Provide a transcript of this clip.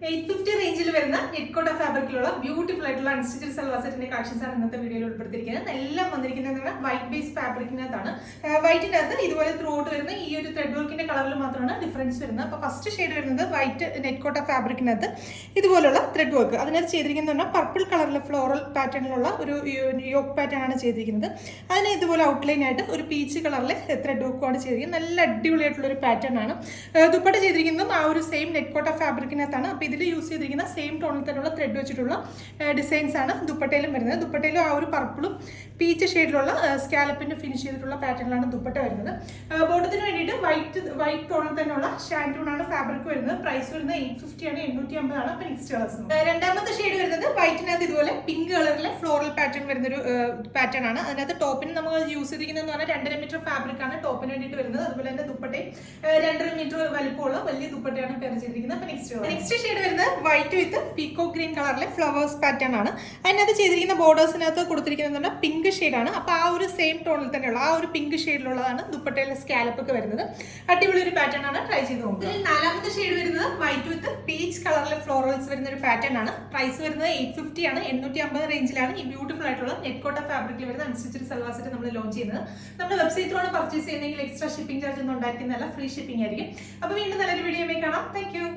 850 റേഞ്ചിൽ വരുന്ന നെറ്റ്കോട്ട ഫാബ്രിക്കിലുള്ള ബ്യൂട്ടിഫുൾ ആയിട്ടുള്ള അൺസ്റ്റിച്ചഡ് സൽവാർ സെറ്റിന്റെ കളക്ഷൻസ് ആണ് ഇന്നത്തെ വീഡിയോയിൽ ഉൾപ്പെടുത്തിയിരിക്കുന്നത്. എല്ലാം വന്നിരിക്കുന്നത് വൈറ്റ് ബേസ് ഫാബ്രിക്കിനകത്താണ്. വൈറ്റിനകത്ത് ഇതുപോലെ ത്രൂ ഔട്ട് വരുന്ന ഈ ഒരു ത്രെഡ് വർക്കിന്റെ കളറിൽ മാത്രമാണ് ഡിഫറൻസ് വരുന്നത്. അപ്പോൾ ഫസ്റ്റ് ഷെയ്ഡ് വരുന്നത് വൈറ്റ് നെറ്റ്കോട്ട ഫാബ്രിക്കിനകത്ത് ഇതുപോലുള്ള ത്രെഡ് വർക്ക്. അതിനകത്ത് ചെയ്തിരിക്കുന്നത് പറഞ്ഞാൽ പർപ്പിൾ കളറിലെ ഫ്ലോറൽ പാറ്റേണിലുള്ള ഒരു യോക്ക് പാറ്റേൺ ആണ് ചെയ്തിരിക്കുന്നത്. അതിന് ഇതുപോലെ ഔട്ട്ലൈൻ ആയിട്ട് ഒരു പീച്ച് കളറിലെ ത്രെഡ് വർക്കുമാണ് ചെയ്തിരിക്കുന്നത്. നല്ല അടിപൊളിയായിട്ടുള്ള ഒരു പാറ്റേൺ ആണ്. ദുപ്പട്ട ചെയ്തിരിക്കുന്നതും ആ ഒരു സെയിം നെറ്റ്കോട്ട ഫാബ്രിക്കിനകത്താണ്. അപ്പോൾ ഇതിൽ യൂസ് ചെയ്തിരിക്കുന്ന സെയിം ടോണിൽ തന്നെയുള്ള ത്രെഡ് വെച്ചിട്ടുള്ള ഡിസൈൻസ് ആണ് ദുപ്പട്ടയിലും വരുന്നത്. ദുപ്പട്ടയിലും ആ ഒരു പർപ്പിളും പീച്ച് ഷെയ്ഡിലുള്ള സ്കാലപ്പിന് ഫിനിഷ് ചെയ്തിട്ടുള്ള പാറ്റേണിലാണ് ദുപ്പട്ട വരുന്നത്. ബോട്ടത്തിന് വേണ്ടിയിട്ട് വൈറ്റ് ടോണിൽ തന്നെയുള്ള ഷാൻറ്റൂൺ ആണ് ഫാബ്രിക് വരുന്നത്. പ്രൈസ് വരുന്നത് 850 ആണ്, 850 ആണ്. അപ്പോൾ നെക്സ്റ്റ് കളേഴ്സ് രണ്ടാമത്തെ ഷെയ്ഡ് വരുന്നത് വൈറ്റിനകത്ത് ഇതുപോലെ പിങ്ക് കളറിലെ ഫ്ലോറൽ പാറ്റേൺ വരുന്നൊരു പാറ്റേൺ ആണ്. അതിനകത്ത് ടോപ്പിന് നമ്മൾ യൂസ് ചെയ്തിരിക്കുന്നതെന്ന് പറഞ്ഞാൽ 2.5 മീറ്റർ ഫാബ്രിക് ആണ് ടോപ്പിന് വേണ്ടിയിട്ട് വരുന്നത്. അതുപോലെ തന്നെ ദുപ്പട്ടയും 2.5 മീറ്റർ വലിപ്പമുള്ള വലിയ ദുപ്പട്ടയാണ് പെയർ ചെയ്തിരിക്കുന്നത്. അപ്പോൾ നെക്സ്റ്റ് ഷെയ്ഡ് വരുന്നത് വൈറ്റ് വിത്ത് പീക്കോ ഗ്രീൻ കളറിലെ ഫ്ലവേഴ്സ് പാറ്റേൺ ആണ്. അതിനകത്ത് ചെയ്തിരിക്കുന്ന ബോർഡേഴ്സിനകത്ത് കൊടുത്തിരിക്കുന്നത് പിങ്ക് ഷെയ്ഡാണ്. അപ്പോൾ ആ ഒരു സെയിം ടോണിൽ തന്നെയുള്ള ആ ഒരു പിങ്ക് ഷെയ്ഡിലുള്ളതാണ് ദുപ്പട്ടയിലെ സ്കാലപ്പ് ഒക്കെ വരുന്നത്. അടിപൊളി ഒരു പാറ്റേൺ ആണ്, ട്രൈ ചെയ്ത് നോക്കുക. നാലാമത്തെ ഷെയ്ഡ് വരുന്നത് വൈറ്റ് വിത്ത് പീച്ച് കളറിലെ ഫ്ലോറൽസ് വരുന്ന ഒരു പാറ്റേൺ ആണ്. പ്രൈസ് വരുന്നത് 850 ആണ്, 850 റേഞ്ചിലാണ് ഈ ബ്യൂട്ടിഫുൾ ആയിട്ടുള്ള നെറ്റ്കോട്ട ഫാബ്രിക്കിൽ വരുന്ന അൺസ്റ്റിച്ചഡ് സൽവാർ സെറ്റ് നമ്മൾ ലോഞ്ച് ചെയ്യുന്നത്. നമ്മുടെ വെബ്സൈറ്റിലാണ് പർച്ചേസ് ചെയ്യുന്നതെങ്കിൽ എക്സ്ട്രാ ഷിപ്പിംഗ് ചാർജ് ഒന്നും ഉണ്ടായിരിക്കുന്നതല്ല, ഫ്രീ ഷിപ്പിംഗ് ആയിരിക്കും. അപ്പോൾ വീണ്ടും നല്ലൊരു വീഡിയോ കാണാം. Thank you.